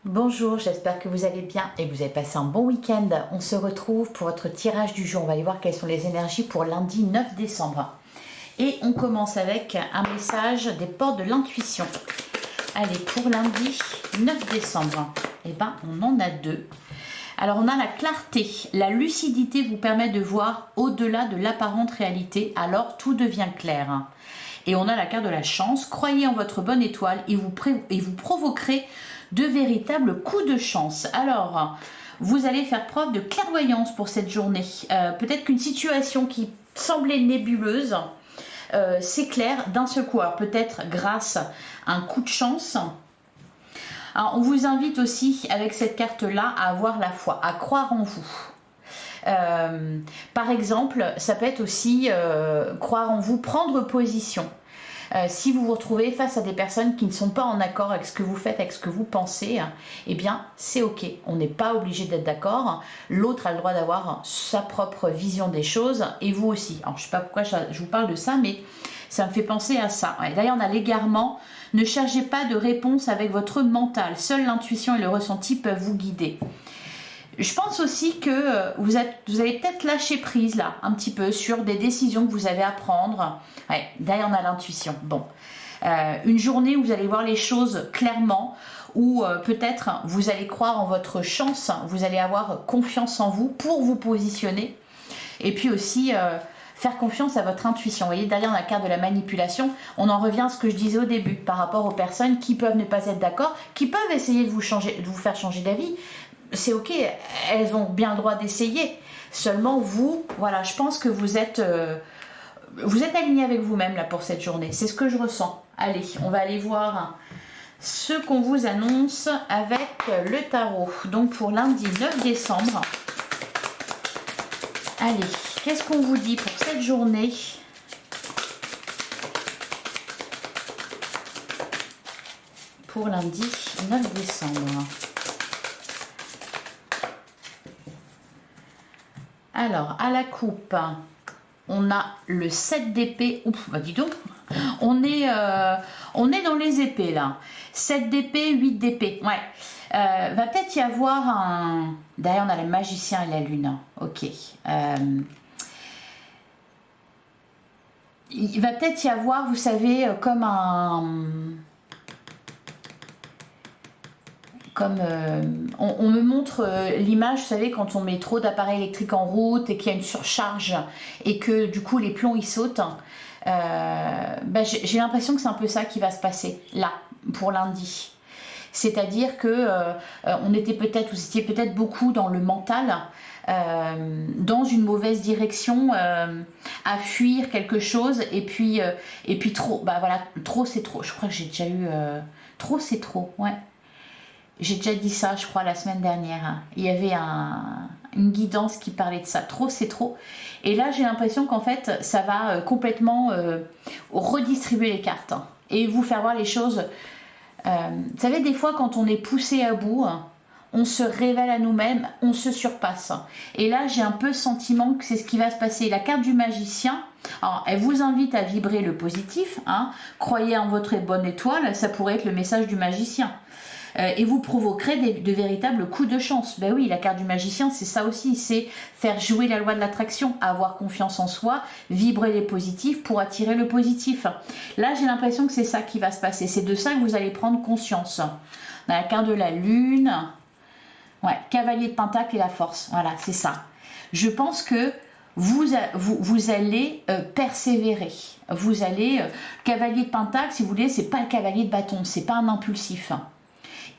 Bonjour, j'espère que vous allez bien et que vous avez passé un bon week-end. On se retrouve pour votre tirage du jour. On va aller voir quelles sont les énergies pour lundi 9 décembre. Et on commence avec un message des portes de l'intuition. Allez, pour lundi 9 décembre, eh ben, on en a deux. Alors, on a la clarté. La lucidité vous permet de voir au-delà de l'apparente réalité, alors tout devient clair. Et on a la carte de la chance. Croyez en votre bonne étoile et vous provoquerez de véritables coups de chance. Alors, vous allez faire preuve de clairvoyance pour cette journée. Peut-être qu'une situation qui semblait nébuleuse s'éclaire d'un seul coup. Peut-être grâce à un coup de chance. Alors, on vous invite aussi avec cette carte-là à avoir la foi, à croire en vous. Par exemple, ça peut être aussi croire en vous, prendre position. Si vous vous retrouvez face à des personnes qui ne sont pas en accord avec ce que vous faites, avec ce que vous pensez, eh bien c'est ok, on n'est pas obligé d'être d'accord, l'autre a le droit d'avoir sa propre vision des choses et vous aussi. Alors je ne sais pas pourquoi je vous parle de ça, mais ça me fait penser à ça. D'ailleurs on a l'égarement, ne cherchez pas de réponse avec votre mental, seule l'intuition et le ressenti peuvent vous guider. Je pense aussi que vous allez peut-être lâcher prise là, un petit peu, sur des décisions que vous avez à prendre. Ouais, derrière on a l'intuition. Bon, une journée où vous allez voir les choses clairement, où peut-être vous allez croire en votre chance, vous allez avoir confiance en vous pour vous positionner. Et puis aussi faire confiance à votre intuition. Vous voyez, derrière la carte de la manipulation, on en revient à ce que je disais au début, par rapport aux personnes qui peuvent ne pas être d'accord, qui peuvent essayer de vous faire changer d'avis. C'est ok, elles ont bien le droit d'essayer. Seulement vous, voilà, je pense que vous êtes aligné avec vous-même là pour cette journée. C'est ce que je ressens. Allez, on va aller voir ce qu'on vous annonce avec le tarot. Donc pour lundi 9 décembre. Allez, qu'est-ce qu'on vous dit pour cette journée ? Pour lundi 9 décembre. Alors, à la coupe, on a le 7 d'épée. Ouf, bah dis donc, on est dans les épées là. 7 d'épée, 8 d'épée. Ouais. Va peut-être y avoir un... D'ailleurs, on a le magicien et la lune. Ok. Il va peut-être y avoir, vous savez, comme un... on me montre l'image, vous savez, quand on met trop d'appareils électriques en route et qu'il y a une surcharge et que du coup les plombs ils sautent, j'ai l'impression que c'est un peu ça qui va se passer là pour lundi. C'est-à-dire que vous étiez peut-être beaucoup dans le mental, dans une mauvaise direction, à fuir quelque chose et puis trop, voilà, trop c'est trop. Je crois que j'ai déjà eu trop c'est trop, ouais. J'ai déjà dit ça, je crois, la semaine dernière. Il y avait une guidance qui parlait de ça. Trop, c'est trop. Et là, j'ai l'impression qu'en fait, ça va complètement redistribuer les cartes et vous faire voir les choses. Vous savez, des fois, quand on est poussé à bout, on se révèle à nous-mêmes, on se surpasse. Et là, j'ai un peu le sentiment que c'est ce qui va se passer. La carte du magicien, alors, elle vous invite à vibrer le positif. Croyez en votre bonne étoile, ça pourrait être le message du magicien. Et vous provoquerez de véritables coups de chance. Ben oui, la carte du magicien, c'est ça aussi, c'est faire jouer la loi de l'attraction, avoir confiance en soi, vibrer les positifs pour attirer le positif. Là, j'ai l'impression que c'est ça qui va se passer. C'est de ça que vous allez prendre conscience. On a la carte de la lune, ouais, cavalier de pentacle et la force. Voilà, c'est ça. Je pense que vous allez persévérer. Vous allez cavalier de pentacle, si vous voulez, c'est pas le cavalier de bâton, c'est pas un impulsif.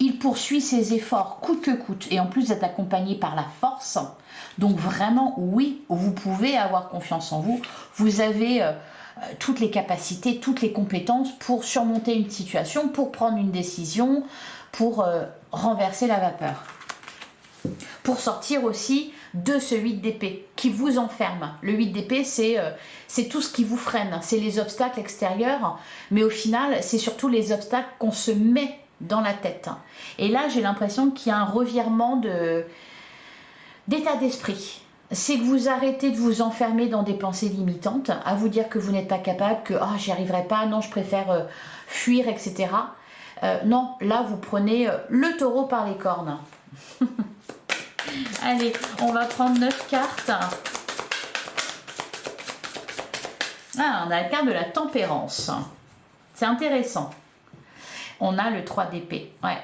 Il poursuit ses efforts coûte que coûte et en plus vous êtes accompagné par la force. Donc vraiment, oui, vous pouvez avoir confiance en vous. Vous avez toutes les capacités, toutes les compétences pour surmonter une situation, pour prendre une décision, pour renverser la vapeur. Pour sortir aussi de ce 8 d'épée qui vous enferme. Le 8 d'épée, c'est tout ce qui vous freine. C'est les obstacles extérieurs, mais au final, c'est surtout les obstacles qu'on se met dans la tête. Et là, j'ai l'impression qu'il y a un revirement d'état d'esprit. C'est que vous arrêtez de vous enfermer dans des pensées limitantes, à vous dire que vous n'êtes pas capable, que j'y arriverai pas, non, je préfère fuir, etc. Non, là, vous prenez le taureau par les cornes. Allez, on va prendre 9 cartes. Ah, on a la carte de la tempérance. C'est intéressant. On a le 3 d'épée. Ouais.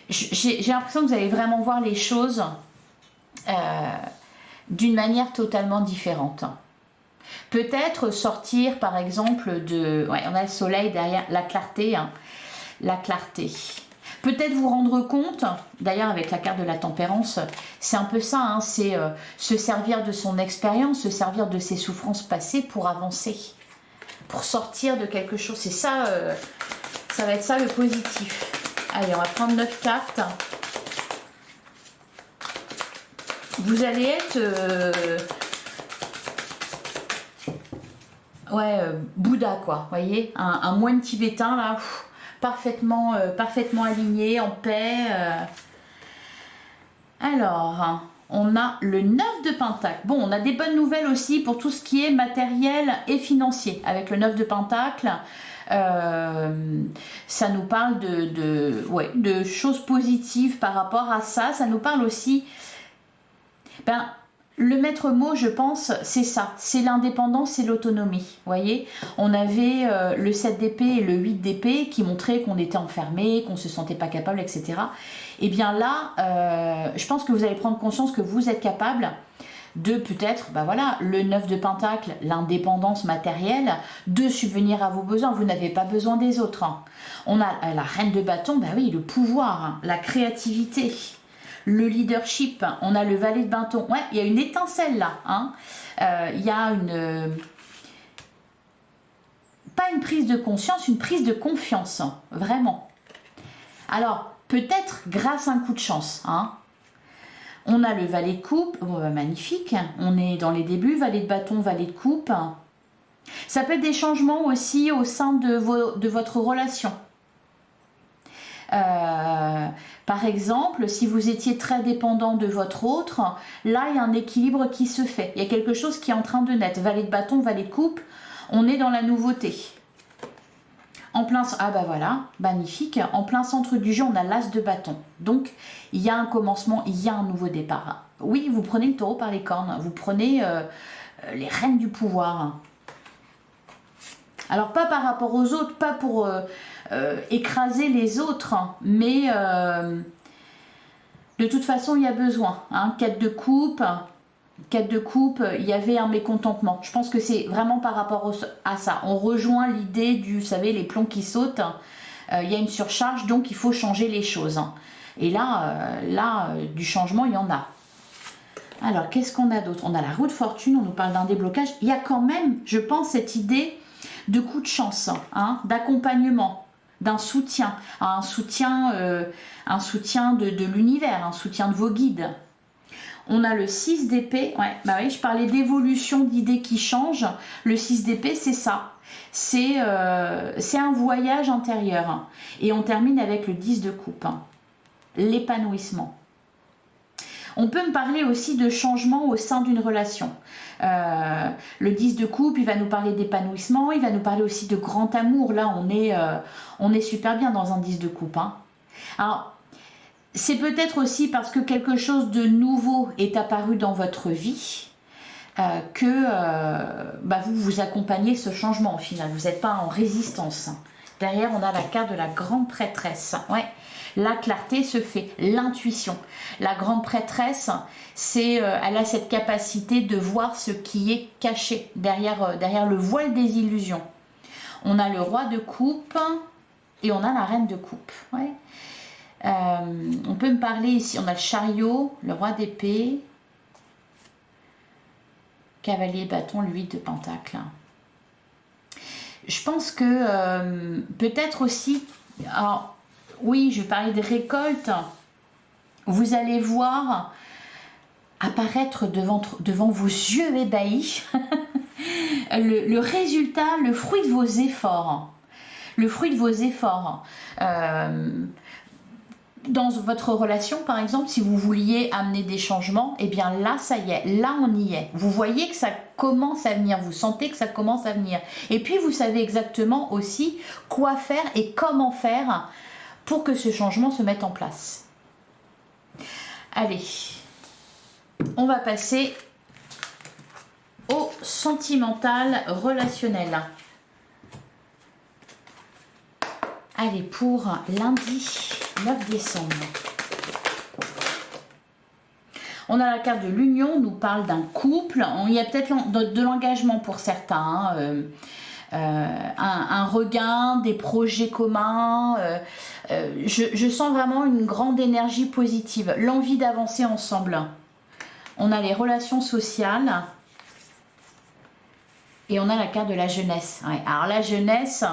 J'ai l'impression que vous allez vraiment voir les choses d'une manière totalement différente. Peut-être sortir, par exemple, de... Ouais, on a le soleil derrière, la clarté. Hein, la clarté. Peut-être vous rendre compte, d'ailleurs avec la carte de la tempérance, c'est un peu ça, hein, c'est se servir de son expérience, se servir de ses souffrances passées pour avancer, pour sortir de quelque chose. C'est ça, ça va être ça le positif. Allez, on va prendre 9 cartes. Vous allez être... Bouddha, quoi, voyez, un moine tibétain, là... Parfaitement aligné, en paix. Alors, on a le 9 de Pentacle. Bon, on a des bonnes nouvelles aussi pour tout ce qui est matériel et financier. Avec le 9 de Pentacle, ça nous parle de choses positives par rapport à ça. Ça nous parle aussi... le maître mot, je pense, c'est ça. C'est l'indépendance, c'est l'autonomie. Voyez, on avait le 7 d'épée et le 8 d'épée qui montraient qu'on était enfermé, qu'on ne se sentait pas capable, etc. Et bien là, je pense que vous allez prendre conscience que vous êtes capable de peut-être, le 9 de Pentacle, l'indépendance matérielle, de subvenir à vos besoins. Vous n'avez pas besoin des autres. Hein. On a la reine de bâton, le pouvoir, hein, la créativité. Le leadership, on a le valet de bâton. Ouais, il y a une étincelle là. Hein. Il y a pas une prise de conscience, une prise de confiance. Hein, vraiment. Alors, peut-être grâce à un coup de chance. Hein. On a le valet de coupe. Magnifique. On est dans les débuts. Valet de bâton, valet de coupe. Ça peut être des changements aussi au sein de votre relation. Par exemple, si vous étiez très dépendant de votre autre, là il y a un équilibre qui se fait. Il y a quelque chose qui est en train de naître. Valet de bâton, valet de coupe, on est dans la nouveauté. En plein, magnifique. En plein centre du jeu, on a l'as de bâton. Donc, il y a un commencement, il y a un nouveau départ. Oui, vous prenez le taureau par les cornes, vous prenez les rênes du pouvoir. Alors, pas par rapport aux autres, pas pour écraser les autres, mais de toute façon, il y a besoin. Hein, 4 de coupe, il y avait un mécontentement. Je pense que c'est vraiment par rapport à ça. On rejoint l'idée du, vous savez, les plombs qui sautent. Il y a une surcharge, donc il faut changer les choses. Et là, du changement, il y en a. Alors, qu'est-ce qu'on a d'autre? On a la roue de fortune, on nous parle d'un déblocage. Il y a quand même, je pense, cette idée de coup de chance, hein, d'accompagnement, d'un soutien, un soutien de l'univers, un soutien de vos guides. On a le 6 d'épée, oui, je parlais d'évolution d'idées qui changent. Le 6 d'épée, c'est ça. C'est un voyage intérieur. Et on termine avec le 10 de coupe, hein, l'épanouissement. On peut me parler aussi de changement au sein d'une relation. Le 10 de coupe, il va nous parler d'épanouissement, il va nous parler aussi de grand amour. Là, on est super bien dans un 10 de coupe. Hein. Alors, c'est peut-être aussi parce que quelque chose de nouveau est apparu dans votre vie que vous accompagnez ce changement au final. Vous n'êtes pas en résistance. Derrière, on a la carte de la grande prêtresse. Ouais. La clarté se fait, l'intuition. La grande prêtresse, elle a cette capacité de voir ce qui est caché derrière le voile des illusions. On a le roi de coupe et on a la reine de coupe. Ouais. On peut me parler ici, on a le chariot, le roi d'épée, cavalier bâton, le 8 de pentacle. Je pense que peut-être aussi... Alors, oui, je parlais de récolte. Vous allez voir apparaître devant vos yeux ébahis le résultat, le fruit de vos efforts. Le fruit de vos efforts. Dans votre relation, par exemple, si vous vouliez amener des changements, eh bien là, ça y est, là on y est. Vous voyez que ça commence à venir, vous sentez que ça commence à venir. Et puis vous savez exactement aussi quoi faire et comment faire pour que ce changement se mette en place. Allez, on va passer au sentimental relationnel. Allez, pour lundi 9 décembre. On a la carte de l'union, on nous parle d'un couple. Il y a peut-être de l'engagement pour certains, un regain, des projets communs. Je sens vraiment une grande énergie positive, l'envie d'avancer ensemble. On a les relations sociales et on a la carte de la jeunesse. Ouais, alors la jeunesse,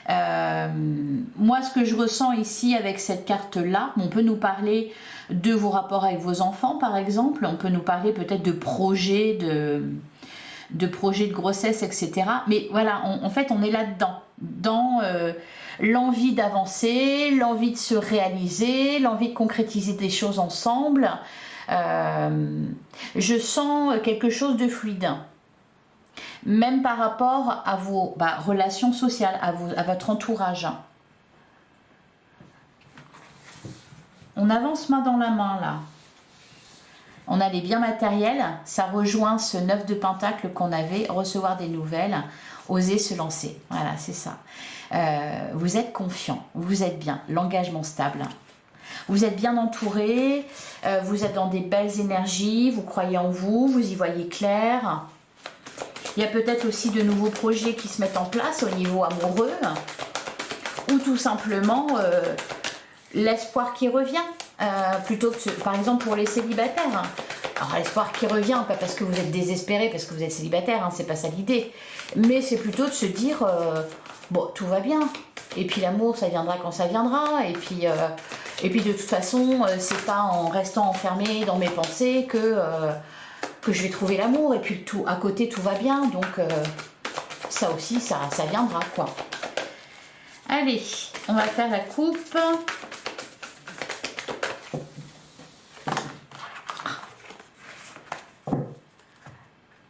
moi ce que je ressens ici avec cette carte-là, on peut nous parler de vos rapports avec vos enfants par exemple, on peut nous parler peut-être de projets de projets de grossesse, etc. Mais voilà, en fait on est là-dedans, dans l'envie d'avancer, l'envie de se réaliser, l'envie de concrétiser des choses ensemble. Je sens quelque chose de fluide. Même par rapport à vos relations sociales, à votre entourage. On avance main dans la main là. On a les biens matériels, ça rejoint ce 9 de Pentacle qu'on avait, recevoir des nouvelles, oser se lancer. Voilà, c'est ça. Vous êtes confiant, vous êtes bien, l'engagement stable. Vous êtes bien entouré, vous êtes dans des belles énergies, vous croyez en vous, vous y voyez clair. Il y a peut-être aussi de nouveaux projets qui se mettent en place au niveau amoureux, ou tout simplement l'espoir qui revient, plutôt que, par exemple pour les célibataires. Alors l'espoir qui revient, pas parce que vous êtes désespéré, parce que vous êtes célibataire, c'est pas ça l'idée, mais c'est plutôt de se dire, bon, tout va bien, et puis l'amour ça viendra quand ça viendra, et puis de toute façon, c'est pas en restant enfermé dans mes pensées que je vais trouver l'amour, et puis tout à côté tout va bien, donc ça aussi ça viendra quoi. Allez, on va faire la coupe.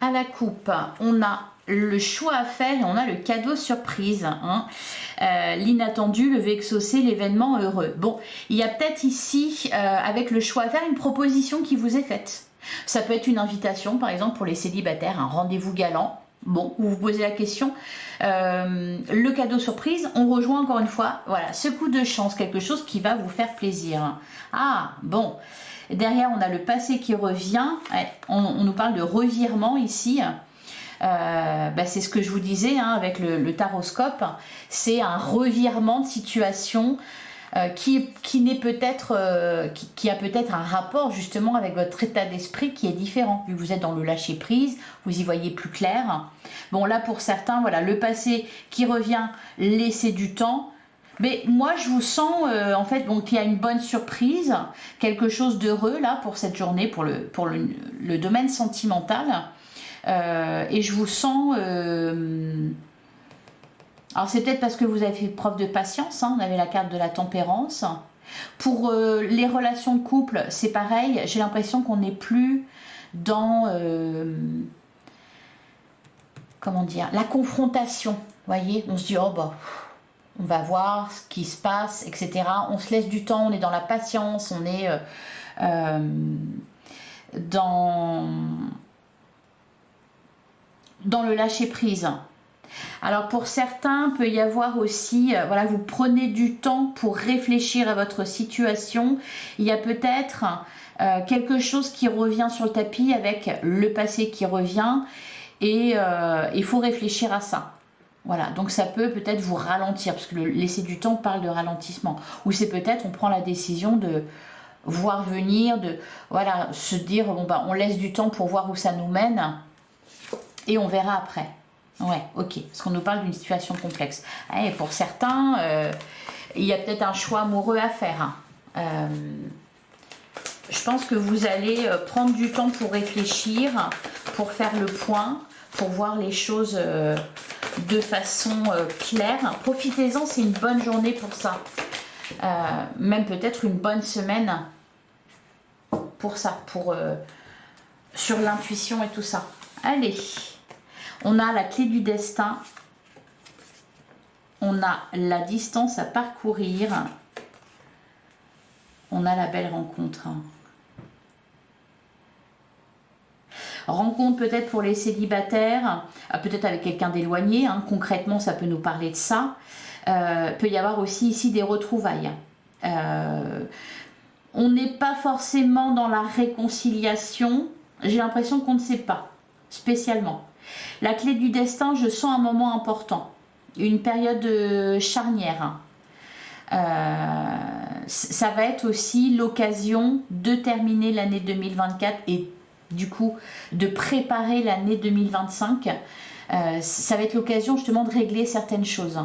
À la coupe, on a le choix à faire et on a le cadeau surprise, l'inattendu, le vexocé, l'événement heureux. Bon, il y a peut-être ici, avec le choix à faire, une proposition qui vous est faite. Ça peut être une invitation, par exemple, pour les célibataires, un rendez-vous galant. Bon, vous vous posez la question. Le cadeau surprise, on rejoint encore une fois, voilà, ce coup de chance, quelque chose qui va vous faire plaisir. Ah, bon. Derrière, on a le passé qui revient. Ouais, on nous parle de revirement ici. C'est ce que je vous disais avec le taroscope. C'est un revirement de situation qui n'est peut-être qui a peut-être un rapport justement avec votre état d'esprit qui est différent. Vu que vous êtes dans le lâcher prise, vous y voyez plus clair. Bon là pour certains, voilà, le passé qui revient, laisser du temps. Mais moi je vous sens en fait donc il y a une bonne surprise, quelque chose d'heureux là pour cette journée, pour le domaine sentimental. Et je vous sens alors c'est peut-être parce que vous avez fait preuve de patience, on avait la carte de la tempérance. Pour les relations de couple, c'est pareil, j'ai l'impression qu'on n'est plus dans comment dire, la confrontation. Vous voyez, on se dit oh bah on va voir ce qui se passe, etc. On se laisse du temps, on est dans la patience, on est dans le lâcher prise. Alors pour certains, peut y avoir aussi, voilà, vous prenez du temps pour réfléchir à votre situation. Il y a peut-être quelque chose qui revient sur le tapis avec le passé qui revient et il faut réfléchir à ça. Voilà, donc ça peut-être vous ralentir, parce que le laisser du temps parle de ralentissement. Ou c'est peut-être, on prend la décision de voir venir, de voilà, se dire, bon bah on laisse du temps pour voir où ça nous mène, et on verra après. Ouais, ok, parce qu'on nous parle d'une situation complexe. Et pour certains, il y a peut-être un choix amoureux à faire. Je pense que vous allez prendre du temps pour réfléchir, pour faire le point, pour voir les choses de façon claire. Profitez-en, c'est une bonne journée pour ça. Même peut-être une bonne semaine pour ça, sur l'intuition et tout ça. Allez, on a la clé du destin. On a la distance à parcourir. On a la belle rencontre. Rencontre peut-être pour les célibataires, peut-être avec quelqu'un d'éloigné, hein. Concrètement ça peut nous parler de ça. Peut y avoir aussi ici des retrouvailles. On n'est pas forcément dans la réconciliation, j'ai l'impression qu'on ne sait pas spécialement. La clé du destin, je sens un moment important, une période charnière. Ça va être aussi l'occasion de terminer l'année 2024 et du coup de préparer l'année 2025. Ça va être l'occasion justement de régler certaines choses.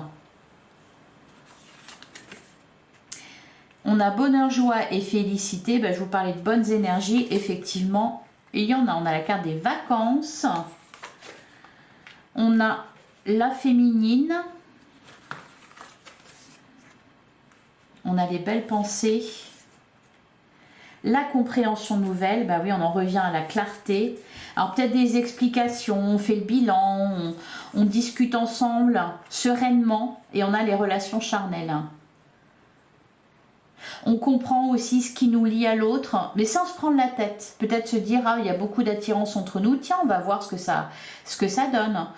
On a bonheur, joie et félicité. Je vous parlais de bonnes énergies. Effectivement, il y en a. On a la carte des vacances. On a la féminine. On a les belles pensées. La compréhension nouvelle. Oui, on en revient à la clarté. Alors peut-être des explications. On fait le bilan. On discute ensemble sereinement. Et on a les relations charnelles. On comprend aussi ce qui nous lie à l'autre, mais sans se prendre la tête. Peut-être se dire, il y a beaucoup d'attirance entre nous, tiens, on va voir ce que ça donne.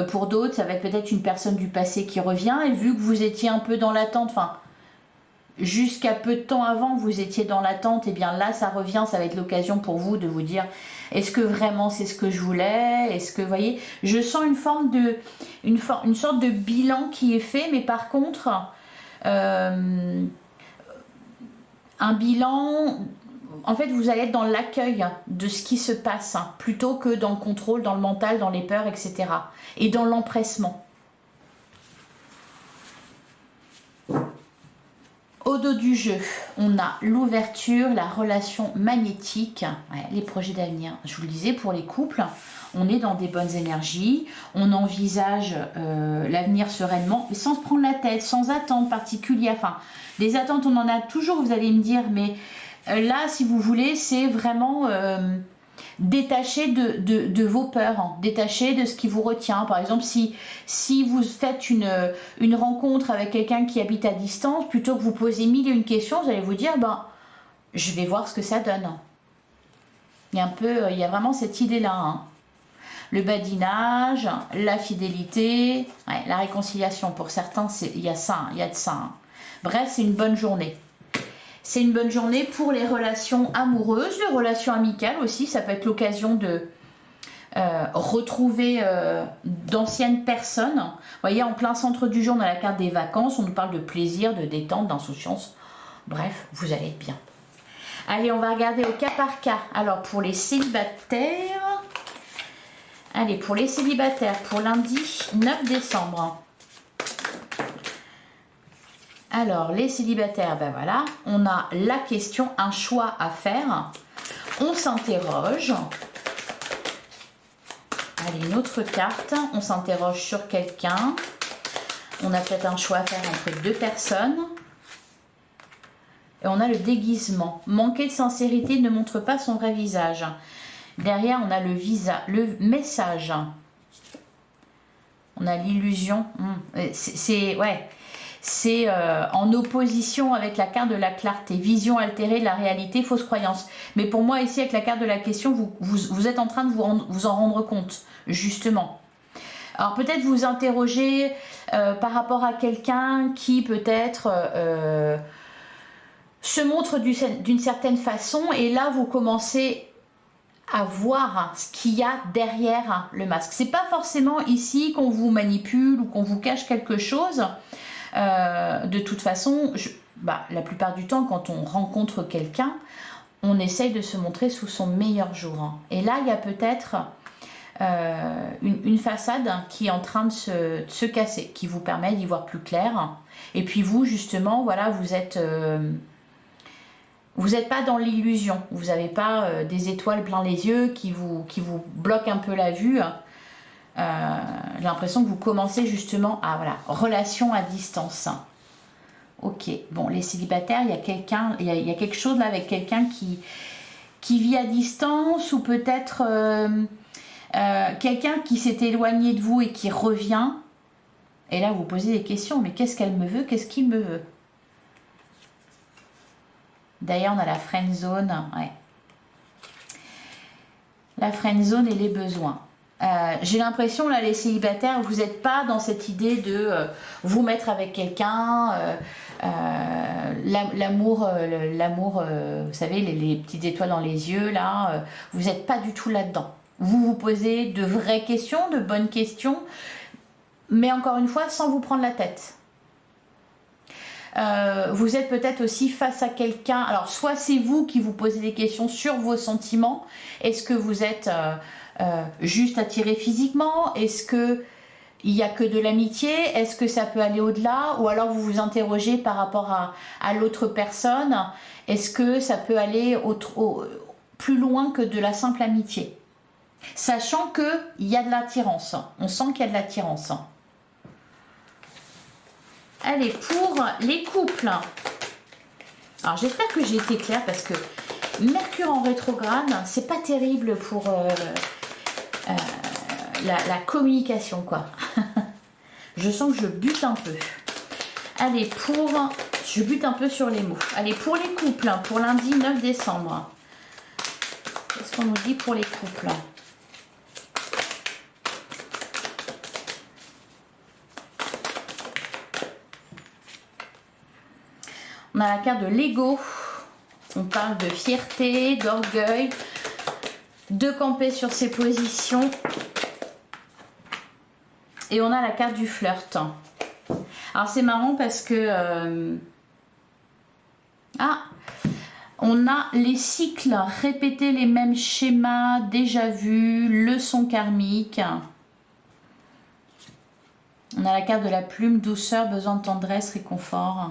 Pour d'autres, ça va être peut-être une personne du passé qui revient, et vu que vous étiez un peu dans l'attente, jusqu'à peu de temps avant, vous étiez dans l'attente, et bien là, ça revient, ça va être l'occasion pour vous de vous dire, est-ce que vraiment c'est ce que je voulais? Est-ce que, vous voyez, je sens une sorte de bilan qui est fait, mais par contre... un bilan, en fait vous allez être dans l'accueil de ce qui se passe, plutôt que dans le contrôle, dans le mental, dans les peurs, etc. Et dans l'empressement. Au dos du jeu, on a l'ouverture, la relation magnétique, les projets d'avenir. Je vous le disais, pour les couples, on est dans des bonnes énergies, on envisage l'avenir sereinement, mais sans se prendre la tête, sans attente particulière. Des attentes, on en a toujours, vous allez me dire, mais là, si vous voulez, c'est vraiment détaché de vos peurs, détaché de ce qui vous retient. Par exemple, si vous faites une rencontre avec quelqu'un qui habite à distance, plutôt que vous posez mille et une questions, vous allez vous dire, je vais voir ce que ça donne. Il y a vraiment cette idée-là. Le badinage, la fidélité, la réconciliation. Pour certains, il y a de ça. Bref, c'est une bonne journée. C'est une bonne journée pour les relations amoureuses, les relations amicales aussi. Ça peut être l'occasion de retrouver d'anciennes personnes. Vous voyez, en plein centre du jour, on a la carte des vacances. On nous parle de plaisir, de détente, d'insouciance. Bref, vous allez être bien. Allez, on va regarder au cas par cas. Alors, pour les célibataires... Allez, pour les célibataires, pour lundi 9 décembre... Alors, les célibataires, voilà, on a la question, un choix à faire. On s'interroge. Allez, une autre carte. On s'interroge sur quelqu'un. On a peut-être un choix à faire entre deux personnes. Et on a le déguisement. Manquer de sincérité ne montre pas son vrai visage. Derrière, on a le message. On a l'illusion. C'est en opposition avec la carte de la clarté, vision altérée de la réalité, fausse croyance. Mais pour moi, ici, avec la carte de la question, vous êtes en train de vous en rendre compte, justement. Alors peut-être vous interroger par rapport à quelqu'un qui peut-être se montre d'une certaine façon, et là, vous commencez à voir ce qu'il y a derrière le masque. C'est pas forcément ici qu'on vous manipule ou qu'on vous cache quelque chose. De toute façon, la plupart du temps, quand on rencontre quelqu'un, on essaye de se montrer sous son meilleur jour. Et là, il y a peut-être une façade qui est en train de se casser, qui vous permet d'y voir plus clair. Et puis vous, justement, voilà, vous êtes pas dans l'illusion. Vous n'avez pas des étoiles plein les yeux qui vous bloquent un peu la vue. J'ai l'impression que vous commencez justement à relation à distance. Ok, bon, les célibataires, il y a quelque chose là avec quelqu'un qui vit à distance, ou peut-être quelqu'un qui s'est éloigné de vous et qui revient. Et là, vous posez des questions, mais qu'est-ce qu'elle me veut? Qu'est-ce qu'il me veut? D'ailleurs, on a la friend zone. Ouais. La friend zone et les besoins. J'ai l'impression, là, les célibataires, vous n'êtes pas dans cette idée de vous mettre avec quelqu'un, l'amour, vous savez, les petites étoiles dans les yeux, là, vous n'êtes pas du tout là-dedans. Vous vous posez de vraies questions, de bonnes questions, mais encore une fois, sans vous prendre la tête. Vous êtes peut-être aussi face à quelqu'un, alors soit c'est vous qui vous posez des questions sur vos sentiments, est-ce que vous êtes juste attiré physiquement, est-ce que il n'y a que de l'amitié, est-ce que ça peut aller au-delà, ou alors vous vous interrogez par rapport à l'autre personne, est-ce que ça peut aller plus loin que de la simple amitié, sachant qu'il y a de l'attirance, on sent qu'il y a de l'attirance. Allez, pour les couples. Alors, j'espère que j'ai été claire parce que Mercure en rétrograde, c'est pas terrible pour la communication, quoi. Je sens que je bute un peu. Allez, je bute un peu sur les mots. Allez, pour les couples, pour lundi 9 décembre. Qu'est-ce qu'on nous dit pour les couples ? On a la carte de l'ego, on parle de fierté, d'orgueil, de camper sur ses positions. Et on a la carte du flirt. Alors c'est marrant parce que... on a les cycles, répéter les mêmes schémas, déjà vus, leçons karmiques. On a la carte de la plume, douceur, besoin de tendresse, réconfort.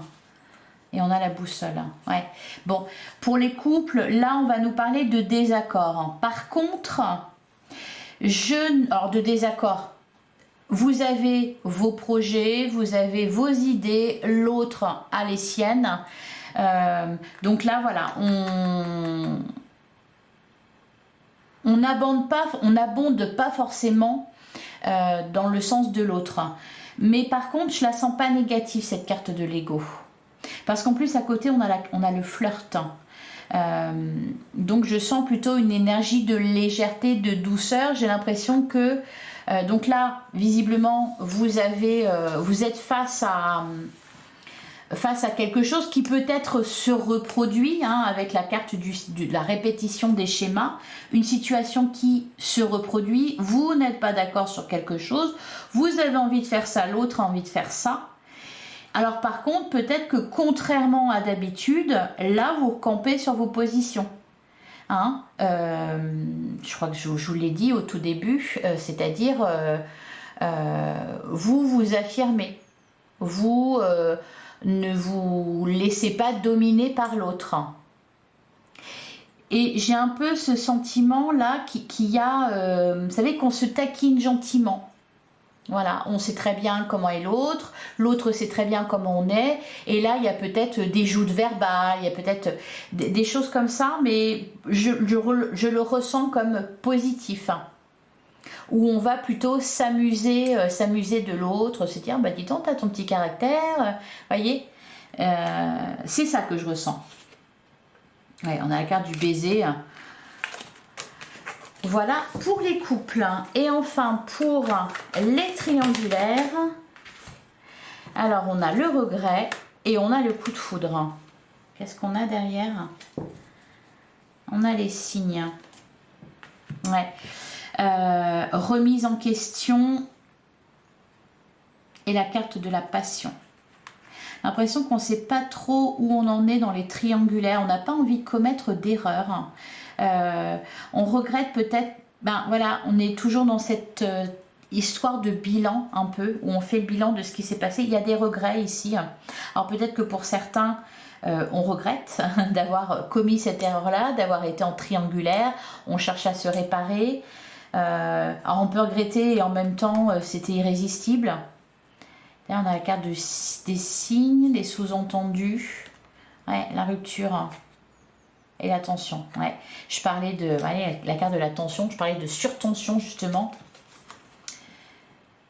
Et on a la boussole. Ouais. Bon, pour les couples, là, on va nous parler de désaccord. Par contre, alors de désaccord, vous avez vos projets, vous avez vos idées, l'autre a les siennes. Donc là, voilà, on n'abonde pas forcément dans le sens de l'autre. Mais par contre, je la sens pas négative, cette carte de l'ego. Parce qu'en plus, à côté, on a le flirt. Donc, je sens plutôt une énergie de légèreté, de douceur. J'ai l'impression que... donc là, visiblement, vous êtes face à quelque chose qui peut-être se reproduit, hein, avec la carte de la répétition des schémas. Une situation qui se reproduit. Vous n'êtes pas d'accord sur quelque chose. Vous avez envie de faire ça, l'autre a envie de faire ça. Alors par contre, peut-être que contrairement à d'habitude, là vous campez sur vos positions. Hein, je crois que je vous l'ai dit au tout début, c'est-à-dire vous vous affirmez. Vous ne vous laissez pas dominer par l'autre. Et j'ai un peu ce sentiment là qu'il y a, vous savez, qu'on se taquine gentiment. Voilà, on sait très bien comment est l'autre, l'autre sait très bien comment on est, et là il y a peut-être des joutes verbales, il y a peut-être des choses comme ça, mais je le ressens comme positif, hein, où on va plutôt s'amuser de l'autre, se dire bah dis donc t'as ton petit caractère, voyez, c'est ça que je ressens. Ouais, on a la carte du baiser. Voilà pour les couples. Et enfin pour les triangulaires, alors on a le regret et on a le coup de foudre. Qu'est-ce qu'on a derrière? On a les signes. Ouais. Remise en question et la carte de la passion. L'impression qu'on ne sait pas trop où on en est dans les triangulaires. On n'a pas envie de commettre d'erreurs. On regrette peut-être, ben voilà, on est toujours dans cette histoire de bilan un peu, où on fait le bilan de ce qui s'est passé. Il y a des regrets ici. Alors peut-être que pour certains, on regrette d'avoir commis cette erreur-là, d'avoir été en triangulaire, on cherche à se réparer. Alors on peut regretter et en même temps, c'était irrésistible. Là, on a la carte des signes, des sous-entendus, ouais, la rupture. Et la tension, ouais. Je parlais de la carte de la tension, je parlais de surtension justement.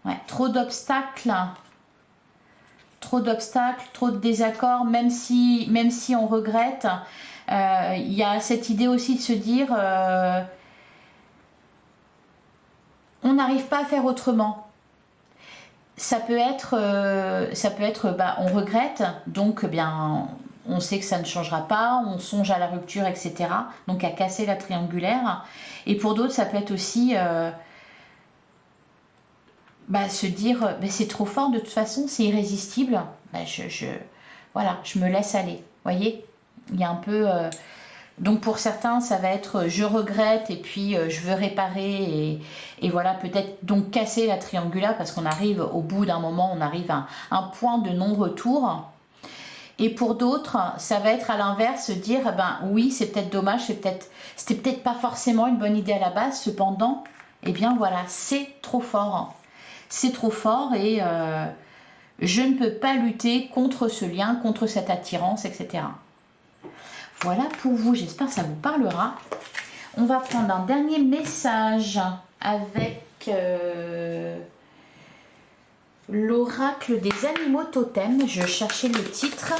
Ouais, trop d'obstacles trop d'obstacles, trop de désaccords, même si on regrette. Il y a cette idée aussi de se dire on n'arrive pas à faire autrement. Ça peut être on regrette, donc bien on sait que ça ne changera pas, on songe à la rupture, etc. Donc à casser la triangulaire. Et pour d'autres, ça peut être aussi se dire c'est trop fort, de toute façon, c'est irrésistible. Voilà, je me laisse aller. Vous voyez, il y a un peu. Donc pour certains, ça va être je regrette et puis je veux réparer et voilà, peut-être donc casser la triangulaire parce qu'on arrive au bout d'un moment, on arrive à un point de non-retour. Et pour d'autres, ça va être à l'inverse, dire oui, c'est peut-être dommage, c'était peut-être pas forcément une bonne idée à la base, cependant, voilà, c'est trop fort. C'est trop fort et je ne peux pas lutter contre ce lien, contre cette attirance, etc. Voilà pour vous, j'espère que ça vous parlera. On va prendre un dernier message avec l'oracle des animaux totems. Je cherchais le titre.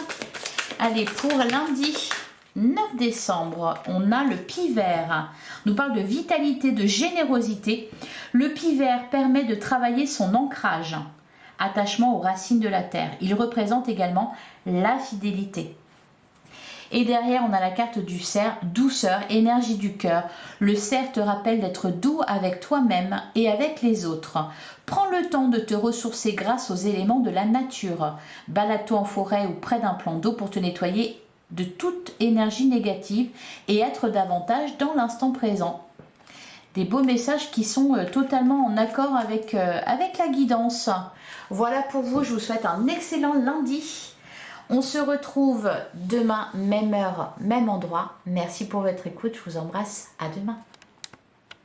Allez, pour lundi 9 décembre, on a le pivert. On nous parle de vitalité, de générosité. Le pivert permet de travailler son ancrage, attachement aux racines de la terre. Il représente également la fidélité. Et derrière, on a la carte du cerf, douceur, énergie du cœur. Le cerf te rappelle d'être doux avec toi-même et avec les autres. Prends le temps de te ressourcer grâce aux éléments de la nature. Balade-toi en forêt ou près d'un plan d'eau pour te nettoyer de toute énergie négative et être davantage dans l'instant présent. Des beaux messages qui sont totalement en accord avec la guidance. Voilà pour vous, je vous souhaite un excellent lundi. On se retrouve demain, même heure, même endroit. Merci pour votre écoute, je vous embrasse, à demain.